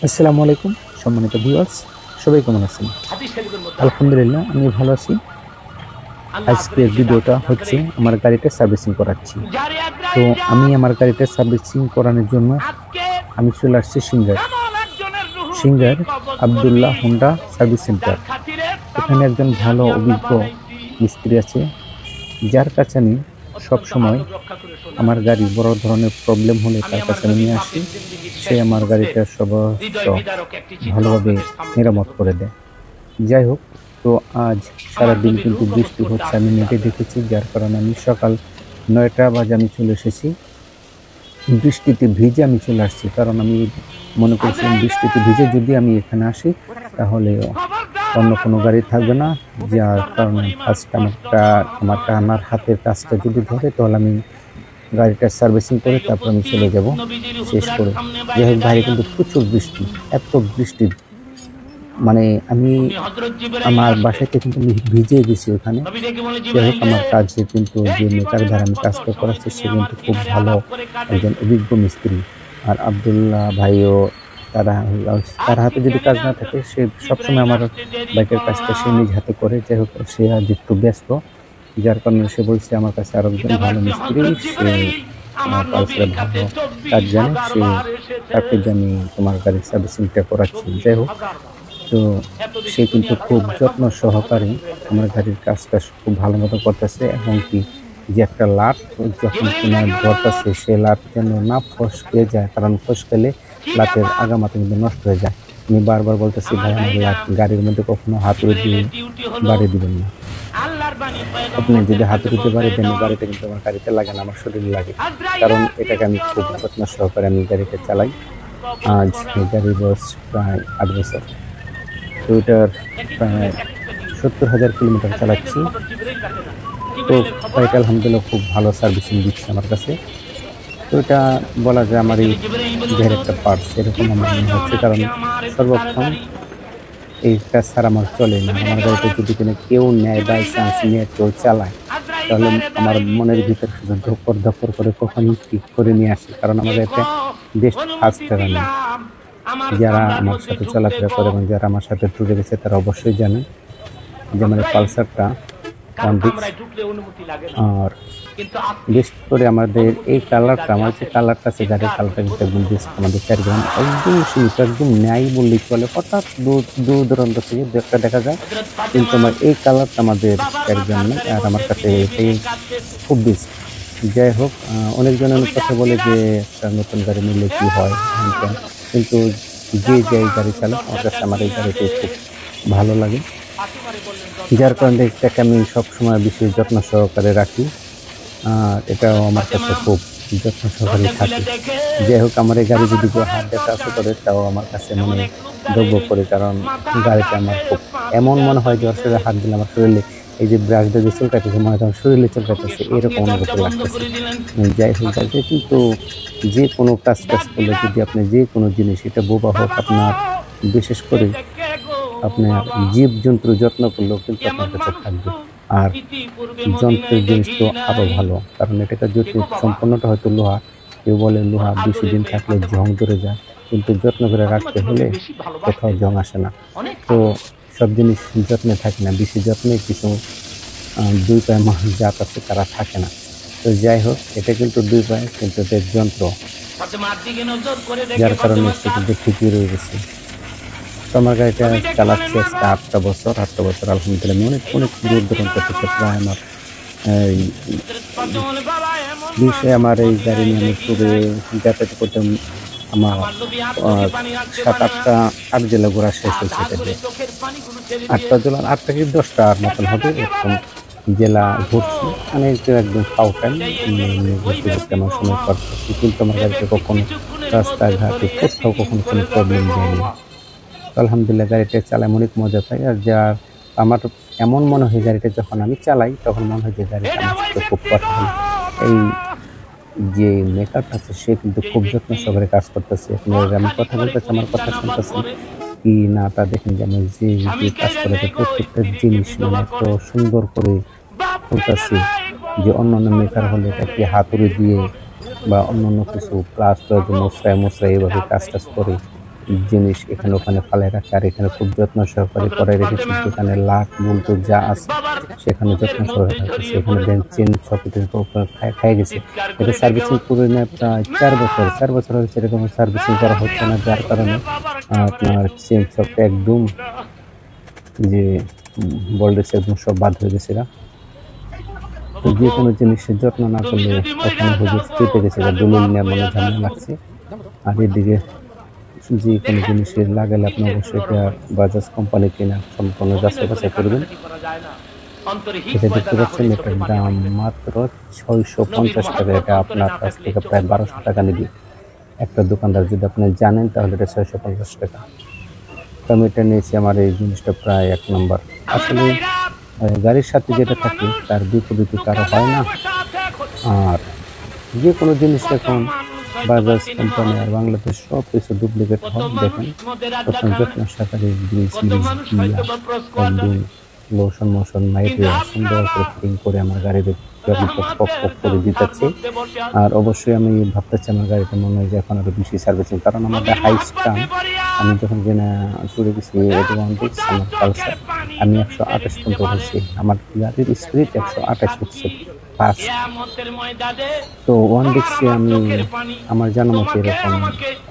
আসসালামু আলাইকুম সম্মানিত ভিউয়ার্স, সবাই কেমন আছেন? আলহামদুলিল্লাহ, আমি ভালো আছি। আজকের ভিডিওটা হচ্ছে আমার গাড়িটা সার্ভিসিং করাচ্ছি। তো আমি আমার গাড়িটা সার্ভিসিং করানোর জন্য আমি চলে আসছি singer Abdullah Honda service centre. এখানে একজন ভালো অভিজ্ঞ মিস্ত্রি আছে, যার কাছে আমি সবসময় আমার গাড়ি বড় ধরনের প্রবলেম হলে তার কাছে আমি নিয়ে আসি। সে আমার গাড়িটা ভালোভাবে মেরামত করে দেয়। যাই হোক, তো আজ সারাদিন কিন্তু বৃষ্টি হচ্ছে, আমি নেটে দেখেছি, যার কারণে আমি সকাল 9টা বাজে আমি চলে এসেছি। বৃষ্টিতে ভিজে আমি চলে আসছি, কারণ আমি মনে করছিলাম বৃষ্টিতে ভিজে যদি আমি এখানে আসি তাহলে অন্য কোনো গাড়ি থাকবে না, যার কারণে ফার্স্ট আমার হাতের কাজটা যদি ধরে তাহলে আমি গাড়িটা সার্ভিসিং করে তারপর আমি চলে যাব শেষ করে। যাই হোক, বাইরে কিন্তু প্রচুর বৃষ্টি, এত বৃষ্টি মানে আমি আমার বাসাতে কিন্তু ভিজে গেছি ওখানে। যাই হোক, আমার কাজে কিন্তু যে মেকার দ্বারা আমি কাজটা করাচ্ছি সে কিন্তু খুব ভালো একজন অভিজ্ঞ মিস্ত্রি। আর আব্দুল্লাহ ভাইও তার হাতে যদি কাজ না থাকে, সে সবসময় আমার বাইকের কাজটা সে নিজ হাতে করে। যাই হোক, সে আজ একটু ব্যস্ত, যার কারণে সে বলছে আমার কাছে আরো একজন ভালো মিস্ত্রি, সে পালসারে ভালো কাজ জানে, তাকে আমি তোমার গাড়ির সার্ভিসিংটা করাচ্ছি। যাই হোক, তো সে কিন্তু খুব যত্ন সহকারে আমার গাড়ির কাজটা খুব ভালো মতো করতেছে, এবং কি যে একটা লাট যখন কিনা ধরতেছে সে লাট যেন না ফসকে যায়, কারণ ফসকেলে লাটের আগামাথা কিন্তু নষ্ট হয়ে যায়। আমি বারবার বলতেছি, ভাই আমার লাট গাড়ির মধ্যে কখনো হাতুড়ি দিয়ে বাড়ি দিবেন না। আপনি যদি হাতুড়ি দিয়ে বাড়ি দেন, গাড়িটা কিন্তু আমার গাড়িতে লাগে না, আমার শরীরে লাগে, কারণ এটাকে আমি খুব যত্ন সহকারে আমি গাড়িটা চালাই। আজ গাড়ির বয়স প্রায় 8 বছর। তো এটার প্রায় 70,000 কিলোমিটার চালাচ্ছি। তো গাড়িটা আলহামদুলিল্লাহ খুব ভালো সার্ভিসিং দিচ্ছে আমার কাছে। তো এটা বলা যায় আমার এই দেহের একটা পার্টস, এরকম আমার মনে হচ্ছে, কারণ সর্বক্ষণ এই কাজ ছাড়া আমার চলে না। আমার গাড়িতে যদি কোনো কেউ নেয়, বাই চান্স নিয়ে কেউ চালায়, তাহলে আমার মনের ভিতরে শুধু ধপ্পর ধপ্পর করে কখন ঠিক করে নিয়ে আসে, কারণ আমার গাড়িতে বেস্ট ফার্স্ট রানিং। যারা আমার সাথে চলাফেরা করে এবং যারা আমার সাথে ট্যুরে গেছে তারা অবশ্যই জানে যে আমার পালসারটা আর বিশেষ করে আমাদের এই কালারটা, আমার যে কালারটা আছে গাড়ির কালারটা কিন্তু একদম বেস্ট। আমাদের 4 গ্রাম একদম সীমিত, একদম ন্যায় বললেই চলে। হঠাৎ দূর দূরান্ত থেকে একটা দেখা যায়, কিন্তু আমার এই কালারটা আমাদের 4 গ্রাম নেই, আর আমার কাছে এটাই খুব বেস্ট। যাই হোক, অনেকজন অনেক কথা বলে যে একটা নতুন গাড়ি নিলে কি হয়, কিন্তু যে যাই গাড়ি চালাক, আমার কাছে আমার এই গাড়িটাই খুব ভালো লাগে, যার কারণে এটাকে আমি সবসময় বিশেষ যত্ন সহকারে রাখি। আর এটাও আমার কাছে খুব যত্ন সহকারে থাকে। যাই হোক, আমার এই গাড়ি যদি কেউ হাত দিয়ে টাচ করে, তাও আমার কাছে মনে দ্রব্য করে, কারণ গাড়িটা আমার খুব এমন মনে হয় যে ওর শরীরে হাত দিলে আমার শরীরে এই যে ব্রাশ দিয়ে চুলকাইতেছে, মনে হয় আমার শরীরে চুলকাইতেছে, এরকম অনুভূতি লাগতেছে। যাই হোক, গাড়িতে কিন্তু যে কোনো কাজ করলে, যদি আপনি যে কোনো জিনিস, এটা বোবা হোক, আপনার বিশেষ করে আপনার জীবজন্তুর যত্ন করলেও কিন্তু আপনার কাছে থাকবে। আর যন্ত্রের জিনিস তো আরো ভালো, কারণ এটাকে যদি সম্পূর্ণটা হয়তো লোহা, কেউ বলে লোহা বেশি দিন থাকলে জং ধরে যায়, কিন্তু যত্ন করে রাখতে হলে কোথাও জং আসে না। তো সব জিনিস যত্নে থাকে না, বেশি যত্নে কিছু 2 পায়ে মানুষ জাত আছে তারা থাকে না। তো যাই হোক, এটা কিন্তু 2 পায়ে, কিন্তু এদের যন্ত্র, যার কারণে সে কিন্তু ঠিকই রয়ে গেছে। তো আমার গাড়িটা চালাচ্ছি আজকে 8টা বছর। আলহামদুলিল্লাহ, অনেক অনেক দূর দূরান্ত থেকে প্রায় আমার আমার এই গাড়ি নিয়ে আমি ট্যুরে যাতায়াত করতে আমার 7-8 জেলা ঘোরা শেষ হয়েছে। এটাতে 8টা জেলা, 8টা কি 10টার মতন হবে, এরকম জেলা ঘুরছি। মানে একদম ফাও টাইম ঘুরতে ঘুরতে আমার সময় করতেছি, কিন্তু আমার গাড়িতে কখনো রাস্তাঘাটে কোথাও কখনো কোনো প্রবলেম দেয়নি। আলহামদুলিল্লাহ, গাড়িটা চালায় অনেক মজা পাই। আর যার আমার এমন মনে হয় গাড়িটা যখন আমি চালাই তখন মনে হয় যে গাড়িটা আমার সাথে খুব কথা হয়। এই যে মেকআপ আছে সে কিন্তু খুব যত্ন সহকারে কাজ করতেছে। আমি কথা বলতেছি, আমার কথা শুনতেছি কি না তা দেখেন যে আমি যে কাজ করেছে প্রত্যেকটা জিনিস মানে এত সুন্দর করে করতেছি, যে অন্যান্য মেকার হলে এটাকে হাতুড়ি দিয়ে বা অন্যান্য কিছু প্লাস মশরায় এইভাবে কাজ টাজ করে, জিনিস এখানে ওখানে ফালাই রাখে, আর এখানে খুব যত্ন সহকারে করে রেখেছি। যেখানে লাট বল্টু যা আছে সেখানে যত্ন সহকারে রাখতেছে। এখানে দেন চেন সকেটের খাই গেছে। এটা সার্ভিসিং করে নেয় প্রায় 4 বছর হয়েছে, এরকম সার্ভিসিং করা হচ্ছে না, যার কারণে আপনার চেন সকেট একদম যে বল্টেজ একদম সব বাদ হয়ে গেছে। তো যে কোনো জিনিসের যত্ন না করলে ওখানে হুজুর চেপে গেছে, দলিল নেওয়ার মনে ঝামেলা লাগছে। আর এদিকে যে কোনো জিনিসের লাগালে আপনি অবশ্যই এটা বাজাজ কোম্পানি কিনা সম্পূর্ণ যাচাই বাছাই করবেন। এটা দেখতে পাচ্ছেন, এটার দাম মাত্র 650 টাকা। এটা আপনার কাছ থেকে প্রায় 1200 টাকা নেবে একটা দোকানদার। যদি আপনি জানেন তাহলে এটা 650 টাকা। তো আমি এটা নিয়েছি, আমার এই জিনিসটা প্রায় 1 নম্বর। আসলে গাড়ির সাথে যেটা থাকে তার বিপরীত কারো হয় না। আর যে কোনো জিনিস এখন বাজাজ কোম্পানি আর বাংলাদেশ সব কিছু ডুপ্লিকেট হয়। দেখেন তখন যত্ন সহকারে একদম লোশন মোশন মাইরিয়া সুন্দর করে ফিটিং করে আমার গাড়িতে পক করে দিতেছে। আর অবশ্যই আমি ভাবতেছি আমার গাড়িটা মনে হয় যে এখন আরো বেশি সার্ভিসিং, কারণ আমাদের হাই স্টান আমি যখন কিনা চলে গেছি আমার পালসার, আমি 128 পর্যন্ত হয়েছি। আমার গাড়ির স্পিড 128 হচ্ছে ফাস্ট। তো 160 আমি আমার জানা মতো এরকম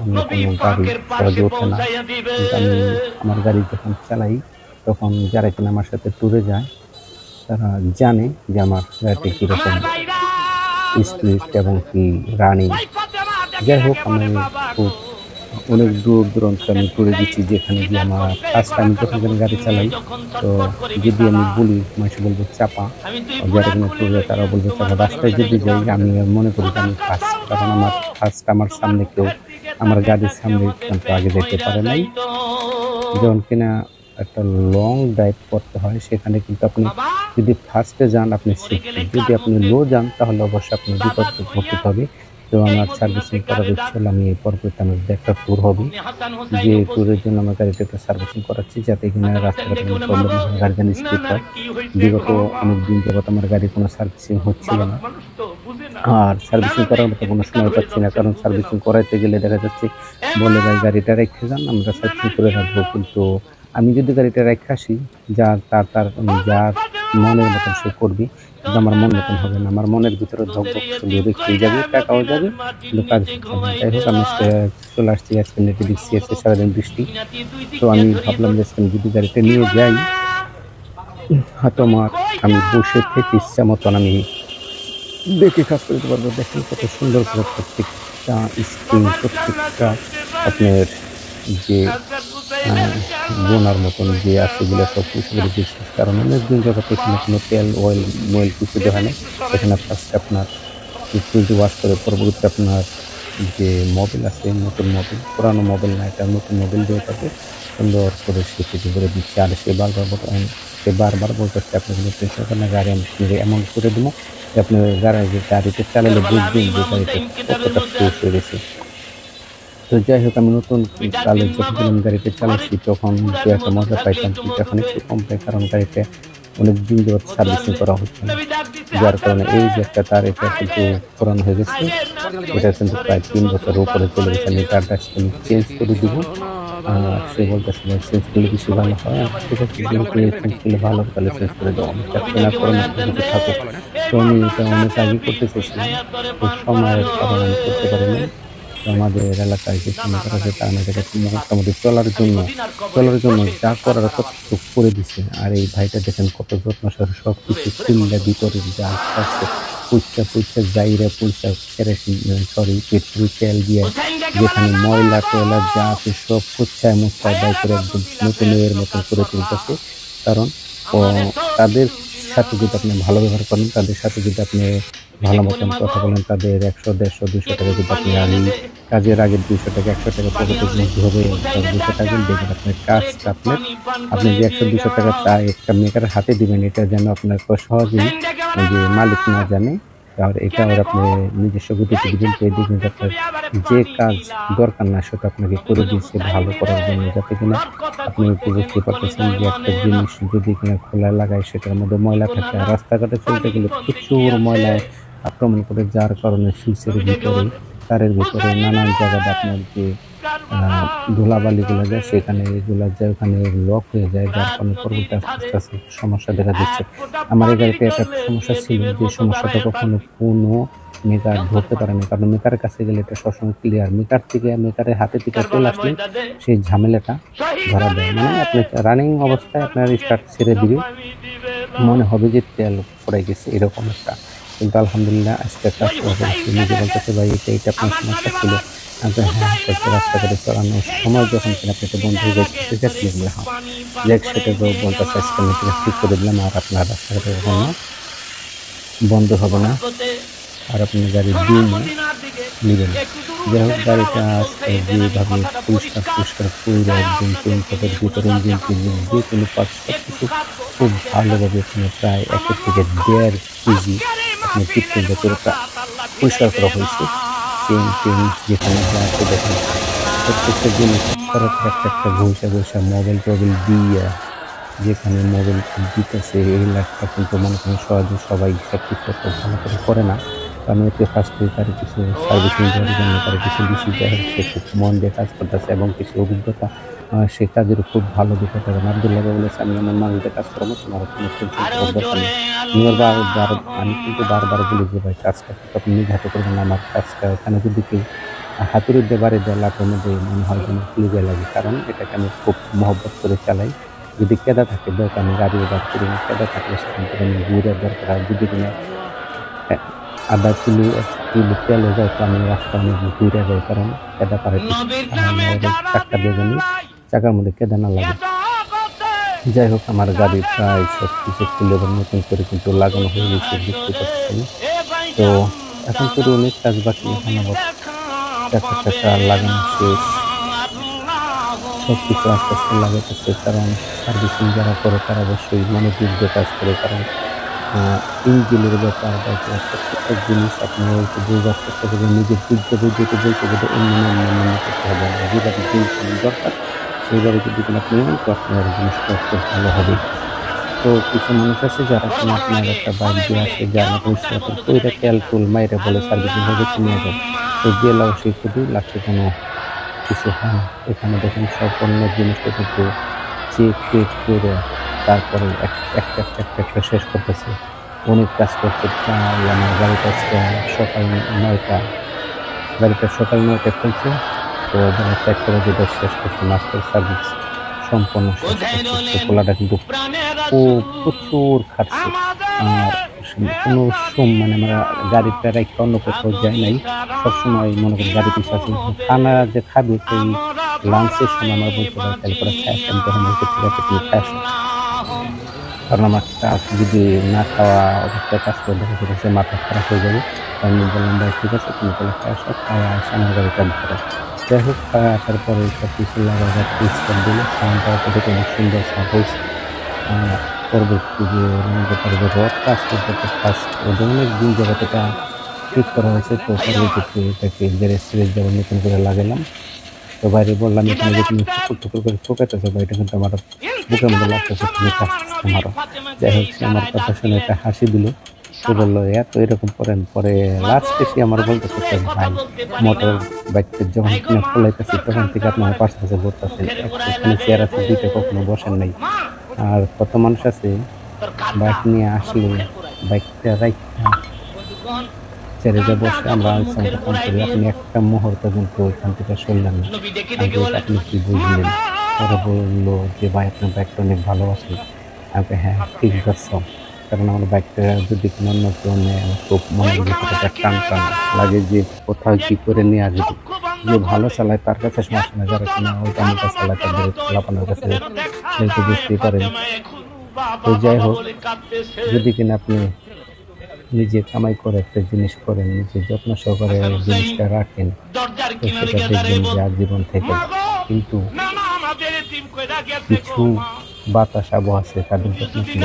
অন্য কোনো গাড়ি সহজে ওঠে না। কিন্তু আমি আমার গাড়ি যখন চালাই তখন যারা কিনা আমার সাথে ট্যুরে যায় তারা জানে যে আমার গাড়িটি কীরকম স্পিড এবং কি রানিং। যাই হোক, আমি খুব অনেক দূর দূরান্ত আমি ট্যুরে দিচ্ছি, যেখানে গিয়ে আমার ফার্স্ট আমি যখন গাড়ি চালাই তো যদি আমি বলি মানুষ বলবো চাপা, যারা কিনা ট্যুরে তারা বলবে চাপা। রাস্তায় যদি যাই আমি মনে করি যে আমি ফার্স্ট, কারণ আমার সামনে কেউ আমার গাড়ির সামনে কিন্তু আগে যেতে পারে নাই। যখন কিনা একটা লং ড্রাইভ করতে হয় সেখানে কিন্তু আপনি যদি ফার্স্টে যান আপনি সেফটি, যদি আপনি লো যান তাহলে অবশ্যই আপনি বিপদে পড়তে হবে। তো আমার সার্ভিসিং করার ইচ্ছে হলে আমি পরবর্তী আমার একটা ট্যুর হবে, যে ট্যুরের জন্য আমার গাড়িটা একটু সার্ভিসিং করাচ্ছি, যাতে কিনা রাস্তাঘাটে কোনো প্রবলেম হয়, গাড়ি যেন স্পিড হয়। বিগত অনেক দিন যাবত আমার গাড়ি কোনো সার্ভিসিং হচ্ছিল না, আর সার্ভিসিং করার মতো কোনো সময় পাচ্ছি না, কারণ সার্ভিসিং করাইতে গেলে দেখা যাচ্ছে বলে ভাই গাড়িটা রেখে যান, আমরা সার্ভিসিং করে রাখবো। কিন্তু আমি যদি গাড়িটা রেখে আসি যার মনের মতন সে করবি, কিন্তু আমার মন মতন হবে না। আমার মনের ভিতরে ধকধক শুধু রেখেই যাবে, টাকাও যাবে, কিন্তু কাজ হচ্ছে না। যাই হোক, আমি চলে আসছি, আজকে নেটে দেখছি আজকে সারাদিন বৃষ্টি। তো আমি ভাবলাম যে যদি গাড়িটা নিয়ে যাই হয়তো আমি বসে থেকে ইচ্ছা মতন আমি দেখে কাজ করতে পারবো। দেখেন কত সুন্দর করে প্রত্যেকটা স্ক্রিন, প্রত্যেকটা আপনার যে বোনার মতন যে আছে এগুলো সব কিছু করে দিচ্ছি, কারণ অনেকদিন যাবত এখানে কোনো তেল ময়েল কিছু দেওয়া নেই। এখানে ফার্স্ট আপনার ফ্রিজ ওয়াশ করে পরবর্তী আপনার যে মোবিল আছে, নতুন মোবিল, পুরানো মোবিল না, এটা নতুন মোবিল দিয়ে থাকে সুন্দর করে সে ফিটিং করে দিচ্ছে। আর সে বারবার বলতেছে আপনি কোনো টেনশন করেন না, গাড়ি আমি এমন করে দেবো যে আপনার গাড়িতে চালালে বুঝবেন যে গাড়িটা কতটা ফ্রেশ হয়ে গেছে। তো যাই হোক, আমি নতুন কালে যখন আমি গাড়িটা চালাচ্ছি তখন যে একটা মজা পাইতাম কিন্তু এখন একটু কম পাই, কারণ গাড়িতে অনেক দিন যাবত সার্ভিসিং করা হচ্ছে না, যার কারণে এই যে একটা তার এটা কিন্তু পুরানো হয়ে গেছে। এটা কিন্তু প্রায় 3 বছরের উপরে চলে গেছে। আমি তারটা আমি চেঞ্জ করে দিব। সে বলতেছিল চেঞ্জ করলে বেশি ভালো হয়। ঠিক আছে, চেঞ্জ করলে ভালো, তাহলে চেঞ্জ করে দেবো। আমি চাচ্ছি না কোনো থাকে। তো আমি এটা অনেক আগে করতে চাইছিলাম, তো সময়ের কারণে আমি করতে পারিনি। আমাদের এলাকায় যে মনে করা যায় তার মধ্যে মোটামুটি চলার জন্য যা করার ততটুকু করে দিছে। আর এই ভাইটা দেখেন কত যত্ন সহকারে সব কিছু খুললে ভিতরে যা আছে পুচ্ছা জাইরা পুচ্ছা কেরোসিন পেট্রোল তেল দিয়ে যেখানে ময়লা টয়লা যা আছে সব পুচ্ছায় মুচ্ছায় বাই করে একদম নতুনের মতন করে তুলতেছে। কারণ তাদের সাথে যদি আপনি ভালো ব্যবহার করেন, তাদের সাথে যদি আপনি ভালো মতন কথা বলেন, তাদের 100, 150, 200 টাকা যদি আপনি কাজের আগে 200 টাকা 100 টাকা পকেটের মধ্যে হবে 200 টাকা দেখবেন আপনার কাজটা আপনি যে 100-200 টাকা তা একটা মেকারের হাতে দিবেন, এটা যেন আপনার সহজেই যে মালিক না জানে। আর এটা আর আপনি নিজস্ব গতিতে দিবেন, পেয়ে দেখবেন যে আপনার যে কাজ দরকার না সেটা আপনাকে করে দিয়েছে ভালো করার জন্য, যাতে কিনা আপনি বুঝতে পারতেছেন যে একটা জিনিস যদি কিনা খোলা লাগায় সেটার মধ্যে ময়লা থাকে। আর রাস্তাঘাটে চলতে গেলে প্রচুর ময়লায় আক্রমণ করে, যার কারণে সুইচের ভিতরে, তারের ভিতরে নানান জায়গাতে আপনার যে ধুলাবালিগুলো যায় সেখানে এগুলো যায়, ওখানে লক হয়ে যায়, যার কারণে পরবর্তী আস্তে আস্তে সমস্যা দেখা দিচ্ছে। আমার এই গাড়িতে একটা সমস্যা ছিল, যে সমস্যাটা কখনো কোনো মেকার ধরতে পারে না, কারণ মেকারের কাছে গেলে এটা সবসময় ক্লিয়ার, মেকারের হাতে থেকে চলে আসলে সেই ঝামেলাটা ধরা দেয়। মানে আপনি রানিং অবস্থায় আপনার স্টার্ট ছেড়ে দিবে, মনে হবে যে তেল পড়ে গেছে এরকম একটা, কিন্তু আলহামদুলিল্লাহ আজকে কাজ করা হয়েছে। নিজে বলতেছে ভাই এটা আপনার সমস্যা ছিল, হ্যাঁ রাস্তাঘাটে চালানোর সময় যখন কিনা আপনি এটা বন্ধ হয়ে যাচ্ছে, ঠিক আছে হ্যাঁ যাক, সেটা বলতেছে আজকে আমি ঠিক করে দিলাম, আর আপনার রাস্তাঘাটে কখনো বন্ধ হবে না, আর আপনি গাড়ি দিয়ে নেবেন। যাই হোক, গাড়িটা আজকে যেভাবে পরিষ্কার করে একদম পেন্টের ভিতরে ইঞ্জিন টিঞ্জিন যে কোনো পার্ট সব কিছু খুব ভালোভাবে এখানে প্রায় 1 থেকে 1.5 কেজি আপনি টিপটেন ভেতরটা পরিষ্কার করা হয়েছে। চেন টেন যেখানে যা আছে দেখেন, প্রত্যেকটা জিনিস একটা ঘষা মোবাইল টোবাইল দিয়ে, যেখানে মোবাইল দিতেছে এই লাইটটা কিন্তু মনে করেন সহজে সবাই সব কিছু একটা ভালো করে করে না, কারণ এতে ফার্স্টে তার কিছু সার্ভিসিং দেওয়ার জন্য তার কিছু বেশি দেয়, সে খুব মন দিয়ে কাজ করতেছে এবং কিছু অভিজ্ঞতা সে কাজের খুব ভালো দিতে পারে। আব্দুল্লাহ বলেছে আমি আমার মানুষদের কাজ করবো, তোমার কোনো দরকার নেই। আমি কিন্তু বারবার বলি যে ভাই কাজটা আপনি নিজ হাতে করবেন, আমার কাজটা এখানে যদি কেউ হাতুড়ি দিয়ে বাড়ি দেয় লাটের মধ্যে মনে হয় যেন লিগে লাগে, কারণ এটাকে আমি খুব মহব্বত করে চালাই। যদি কেদা থাকে দরকার আমি গাড়ি বার করি না, কেদা থাকলে সেখান থেকে আমি ঘুরে দরকার, আর যদি কিনা আধা কিলো 1 কিলো তেলে যায় তো আমি রাস্তা অনেক ঘুরে যাই, কারণ কেদা পারে চাক্কা দিয়ে জানি চাকার মধ্যে কেদা না লাগে। যাই হোক, আমার গাড়ি প্রায় সব কিছু খুলে নতুন করে কিন্তু লাগানো হয়ে গেছে, দেখতে পাচ্ছেন। তো এখন তো অনেক কাজ বাকি, এখন আবার চাকা লাগানো শেষ, সব কিছু আস্তে আস্তে লাগাতেছে, কারণ সার্ভিসিং যারা করে তারা অবশ্যই মনোযোগ দিয়ে কাজ করে, কারণ ইঞ্জিনের ব্যাপার বা প্রত্যেকটা জিনিস আপনি বোঝার চেষ্টা করবেন, নিজের বুঝতে বলতে অন্য করতে হবে না, যেভাবে জিনিস দরকার সেইভাবে যদি আপনি তো আপনার জিনিসটা খুব ভালো হবে। তো কিছু মানুষ আছে যারা কিনা আপনার একটা বাইক দিয়ে আসে, যার মতো ইচ্ছা করে ওইটা তেল টুল মাইরে বলে সার্ভিসিং হয়ে গেছে নিয়ে যাও, তো গেলাও সেই খুবই লাগছে কোনো কিছু হয় না। এখানে দেখেন সব অন্য জিনিসটা কিন্তু চেক করে তারপরে একটা শেষ করতেছে। অনেক কাজ করছে, প্রায় আমার গাড়িটা সকাল 9টায় খুলছে, তো বেলা 4টা বাজে শেষ করছে, মাস্টার সার্ভিস সম্পূর্ণ শেষ করছে। খোলাটা কিন্তু প্রচুর খাটছে, আর কোনো মানে আমরা গাড়ির প্যারাই অন্য কোথাও যাই নাই, সবসময় মনে করি গাড়ি পিছু আছে, খানা যে খাবে সেই লাঞ্চের সময় আমার বলতে পারে তাহলে করে খাই আসেন, তখন বলতে ঠিক আছে তুমি খাই আসো, কারণ আমার কাজ যদি না খাওয়া অবস্থায় কাজ করে দেখা যাচ্ছে মাথা খারাপ হয়ে যাবে। আমি বললাম ভাই ঠিক আছে তুমি তাহলে খাই আসো, খাওয়া আসে আমার গাড়িটা ধরো। যাই হোক, খাওয়া আসার পরে সব কিছু লাগা পরিষ্কার দিলে সাউন্ডটা দেখে অনেক সুন্দর সাউন্ড হয়েছে। পরবর্তী যে রড কাজ করতে অনেক দিন যাবত এটা ঠিক করা হয়েছে, তো পরবর্তীতে এটাকে গ্যারেজ যাবো নতুন করে লাগালাম। তো বাইরে বললাম এখানে যে তুমি টুকুর করে ঠোকাইতেছো বা এটা কিন্তু আমার বুকের মধ্যে লাগতেছে, তুমি কাজতেছে মারো। যাই হোক, সে আমার কথা শুনে একটা হাসি দিল, সে বললো এত এরকম করেন। পরে লাস্টে সে আমার বলতেছে ভাই মোটর বাইকটা যখন কিনে খোলাইতেছি তখন থেকে আপনার পাশে পাশে ঘুরতেছেন, এখানে চেয়ার আছে 2টা, কখনো বসেন নাই। আর কত মানুষ আছে বাইক নিয়ে আসলে বাইকটা রাইখা ছেড়ে যে বসে আমরা কাম করি, আপনি একটা মুহূর্ত কিন্তু ওইখান থেকে সরলেন না, আপনি কি বুঝলেন? ওরা বললো যে ভাই আপনার বাইকটা অনেক ভালোবাসেন। আমি হ্যাঁ ঠিক আছে, কারণ আমার বাইকটা যদি কোনো অন্য কেউ নেয় আমার খুব মনের ভিতরে টান লাগে, যে কোথাও কি করে নিয়ে আসবে। যে ভালো চালায় তার কাছে সমস্যা না, যারা কিনা ওই দামিটা চালায় তাদের লাপানোর কাছে যেহেতু বুঝতেই পারেন। তো যাই হোক, যদি কিনা আপনি নিজে কামাই করে একটা জিনিস করেন, নিজে যত্ন সহকারে জিনিসটা রাখেন, তো সেটা দেখবেন যে আজীবন থেকে। কিন্তু কিছু বাতাস আবহাওয়া আছে তাদের যত্ন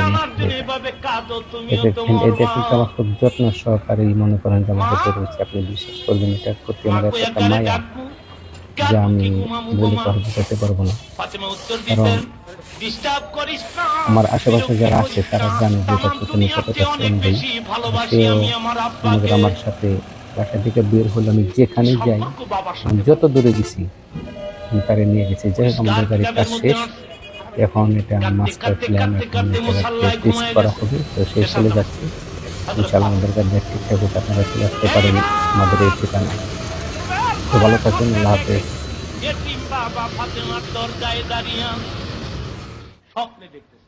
এটা কিন্তু আমার খুব যত্ন সহকারে মনে করেন যে আমার হাতে রয়েছে। আপনি বিশ্বাস করবেন এটার প্রতি আমার একটা মায়া যা আমি বলে কথা বোঝাতে পারবো না, কারণ আমার আশেপাশে যারা আছে তারা জানে যে এটা প্রথমে কতটা শ্রম দেই। সেও মনে করে আমার সাথে বাসা থেকে বের হলে আমি যেখানে যাই, আমি যত দূরে গেছি তারে নিয়ে গেছে। যাই হোক আমাদের গাড়ির কাজ শেষ। এখন এটা মাস্টার প্ল্যান, এখন টেস্ট করা হবে। তো সে চলে যাচ্ছে। ইনশাআল্লাহ আমাদের গাড়ি ঠিকঠাক হতে আপনারা চলে আসতে পারেন আমাদের এই ঠিকানায়। তো ভালো থাকুন, আল্লাহ হাফেজ। বাবা ফাতেমার দরজায় দাঁড়িয়ে স্বপ্নে দেখতেছে।